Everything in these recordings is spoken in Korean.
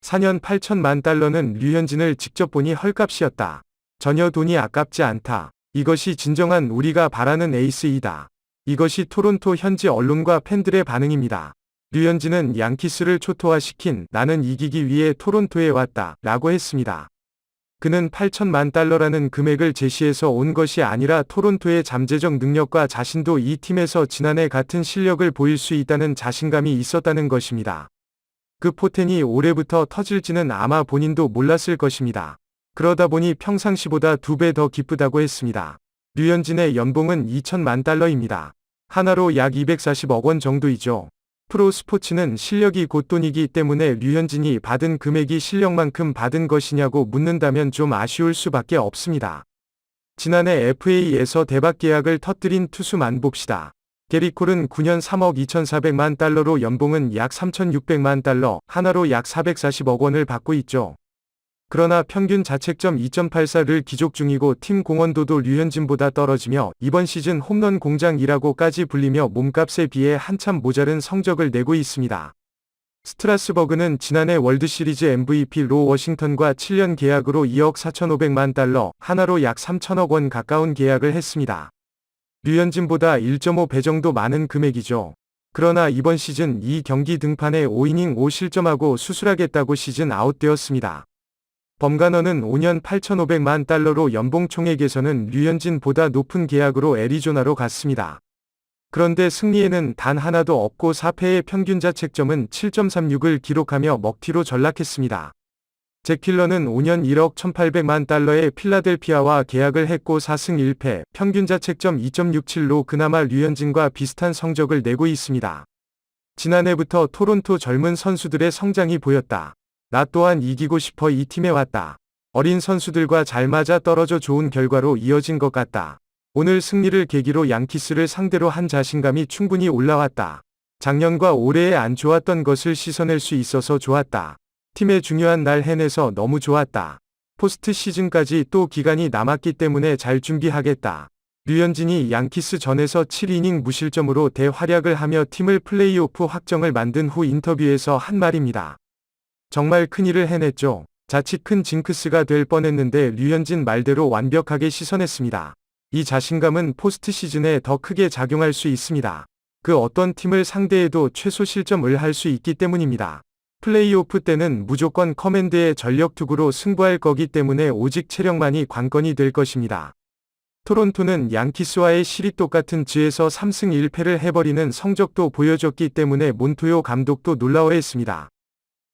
4년 8천만 달러는 류현진을 직접 보니 헐값이었다. 전혀 돈이 아깝지 않다. 이것이 진정한 우리가 바라는 에이스이다. 이것이 토론토 현지 언론과 팬들의 반응입니다. 류현진은 양키스를 초토화시킨 나는 이기기 위해 토론토에 왔다 라고 했습니다. 그는 8천만 달러라는 금액을 제시해서 온 것이 아니라 토론토의 잠재적 능력과 자신도 이 팀에서 지난해 같은 실력을 보일 수 있다는 자신감이 있었다는 것입니다. 그 포텐이 올해부터 터질지는 아마 본인도 몰랐을 것입니다. 그러다 보니 평상시보다 2배 더 기쁘다고 했습니다. 류현진의 연봉은 2천만 달러입니다. 하나로 약 240억 원 정도이죠. 프로 스포츠는 실력이 곧 돈이기 때문에 류현진이 받은 금액이 실력만큼 받은 것이냐고 묻는다면 좀 아쉬울 수밖에 없습니다. 지난해 FA에서 대박 계약을 터뜨린 투수만 봅시다. 게리 콜은 9년 3억 2,400만 달러로 연봉은 약 3,600만 달러, 하나로 약 440억 원을 받고 있죠. 그러나 평균 자책점 2.84를 기록 중이고 팀 공헌도도 류현진보다 떨어지며 이번 시즌 홈런 공장이라고까지 불리며 몸값에 비해 한참 모자른 성적을 내고 있습니다. 스트라스버그는 지난해 월드시리즈 MVP로 워싱턴과 7년 계약으로 2억 4,500만 달러, 하나로 약 3천억 원 가까운 계약을 했습니다. 류현진보다 1.5배 정도 많은 금액이죠. 그러나 이번 시즌 이 경기 등판에 5이닝 5실점하고 수술하겠다고 시즌 아웃되었습니다. 범가너는 5년 8,500만 달러로 연봉 총액에서는 류현진보다 높은 계약으로 애리조나로 갔습니다. 그런데 승리에는 단 하나도 없고 4패의 평균 자책점은 7.36을 기록하며 먹튀로 전락했습니다. 잭 필러는 5년 1억 1,800만 달러의 필라델피아와 계약을 했고 4승 1패, 평균 자책점 2.67로 그나마 류현진과 비슷한 성적을 내고 있습니다. 지난해부터 토론토 젊은 선수들의 성장이 보였다. 나 또한 이기고 싶어 이 팀에 왔다. 어린 선수들과 잘 맞아 떨어져 좋은 결과로 이어진 것 같다. 오늘 승리를 계기로 양키스를 상대로 한 자신감이 충분히 올라왔다. 작년과 올해에 안 좋았던 것을 씻어낼 수 있어서 좋았다. 팀의 중요한 날 해내서 너무 좋았다. 포스트 시즌까지 또 기간이 남았기 때문에 잘 준비하겠다. 류현진이 양키스 전에서 7이닝 무실점으로 대활약을 하며 팀을 플레이오프 확정을 만든 후 인터뷰에서 한 말입니다. 정말 큰일을 해냈죠. 자칫 큰 징크스가 될 뻔했는데 류현진 말대로 완벽하게 씻어냈습니다. 이 자신감은 포스트 시즌에 더 크게 작용할 수 있습니다. 그 어떤 팀을 상대해도 최소 실점을 할 수 있기 때문입니다. 플레이오프 때는 무조건 커맨드의 전력 투구로 승부할 거기 때문에 오직 체력만이 관건이 될 것입니다. 토론토는 양키스와의 실이 똑같은 즈에서 3승 1패를 해버리는 성적도 보여줬기 때문에 몬토요 감독도 놀라워했습니다.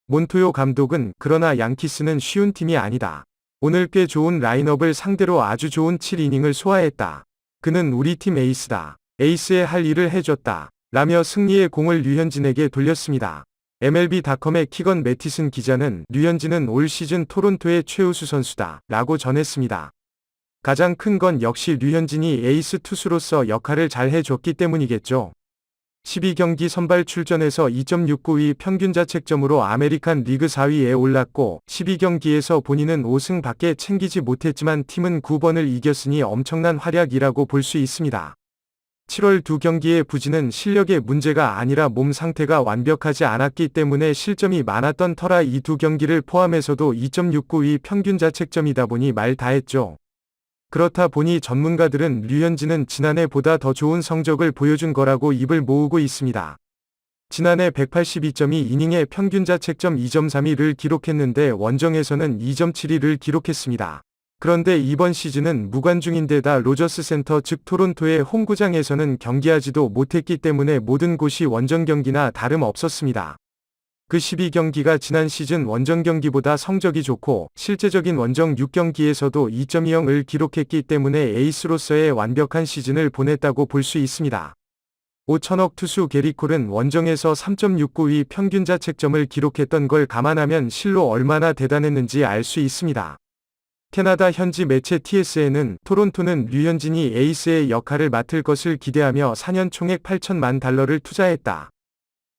몬토요 감독은 그러나 양키스는 쉬운 팀이 아니다. 오늘 꽤 좋은 라인업을 상대로 아주 좋은 7이닝을 소화했다. 그는 우리 팀 에이스다. 에이스의 할 일을 해줬다. 라며 승리의 공을 류현진에게 돌렸습니다. MLB.com의 키건 매티슨 기자는 류현진은 올 시즌 토론토의 최우수 선수다. 라고 전했습니다. 가장 큰 건 역시 류현진이 에이스 투수로서 역할을 잘 해줬기 때문이겠죠. 12경기 선발 출전해서 2.69위 평균 자책점으로 아메리칸 리그 4위에 올랐고 12경기에서 본인은 5승 밖에 챙기지 못했지만 팀은 9번을 이겼으니 엄청난 활약이라고 볼 수 있습니다. 7월 2경기의 부진은 실력의 문제가 아니라 몸 상태가 완벽하지 않았기 때문에 실점이 많았던 터라 이 두 경기를 포함해서도 2.69위 평균 자책점이다 보니 말 다했죠. 그렇다 보니 전문가들은 류현진은 지난해보다 더 좋은 성적을 보여준 거라고 입을 모으고 있습니다. 지난해 182.2이닝에 평균 자책점 2.32를 기록했는데 원정에서는 2.72를 기록했습니다. 그런데 이번 시즌은 무관중인데다 로저스 센터 즉 토론토의 홈구장에서는 경기하지도 못했기 때문에 모든 곳이 원정 경기나 다름없었습니다. 그 12경기가 지난 시즌 원정 경기보다 성적이 좋고 실제적인 원정 6경기에서도 2.20을 기록했기 때문에 에이스로서의 완벽한 시즌을 보냈다고 볼 수 있습니다. 5천억 투수 게리 콜은 원정에서 3.69위 평균 자책점을 기록했던 걸 감안하면 실로 얼마나 대단했는지 알 수 있습니다. 캐나다 현지 매체 TSN은 토론토는 류현진이 에이스의 역할을 맡을 것을 기대하며 4년 총액 8천만 달러를 투자했다.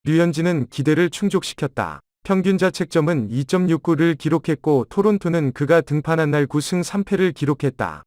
류현진은 기대를 충족시켰다. 평균 자책점은 2.69를 기록했고 토론토는 그가 등판한 날 9승 3패를 기록했다.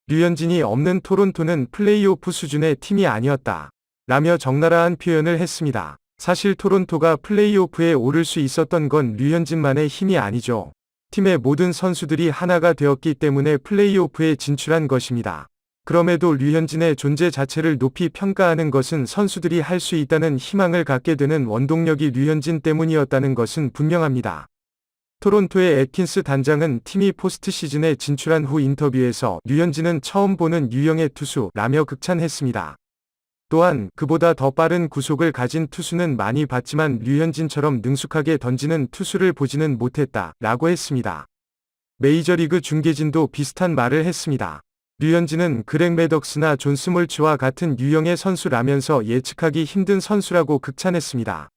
류현진이 없는 토론토는 플레이오프 수준의 팀이 아니었다. 라며 적나라한 표현을 했습니다. 사실 토론토가 플레이오프에 오를 수 있었던 건 류현진만의 힘이 아니죠. 팀의 모든 선수들이 하나가 되었기 때문에 플레이오프에 진출한 것입니다. 그럼에도 류현진의 존재 자체를 높이 평가하는 것은 선수들이 할 수 있다는 희망을 갖게 되는 원동력이 류현진 때문이었다는 것은 분명합니다. 토론토의 애킨스 단장은 팀이 포스트 시즌에 진출한 후 인터뷰에서 류현진은 처음 보는 유형의 투수라며 극찬했습니다. 또한 그보다 더 빠른 구속을 가진 투수는 많이 봤지만 류현진처럼 능숙하게 던지는 투수를 보지는 못했다 라고 했습니다. 메이저리그 중계진도 비슷한 말을 했습니다. 류현진은 그렉 매덕스나 존 스몰츠와 같은 유형의 선수라면서 예측하기 힘든 선수라고 극찬했습니다.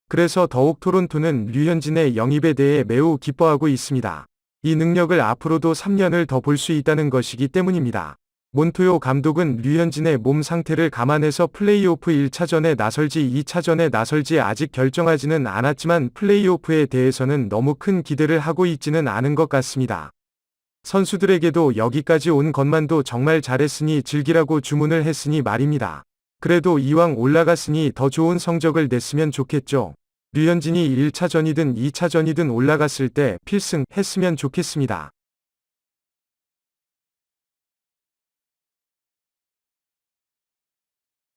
그래서 더욱 토론토는 류현진의 영입에 대해 매우 기뻐하고 있습니다. 이 능력을 앞으로도 3년을 더 볼 수 있다는 것이기 때문입니다. 몬토요 감독은 류현진의 몸 상태를 감안해서 플레이오프 1차전에 나설지 2차전에 나설지 아직 결정하지는 않았지만 플레이오프에 대해서는 너무 큰 기대를 하고 있지는 않은 것 같습니다. 선수들에게도 여기까지 온 것만도 정말 잘했으니 즐기라고 주문을 했으니 말입니다. 그래도 이왕 올라갔으니 더 좋은 성적을 냈으면 좋겠죠. 류현진이 1차전이든 2차전이든 올라갔을 때 필승 했으면 좋겠습니다.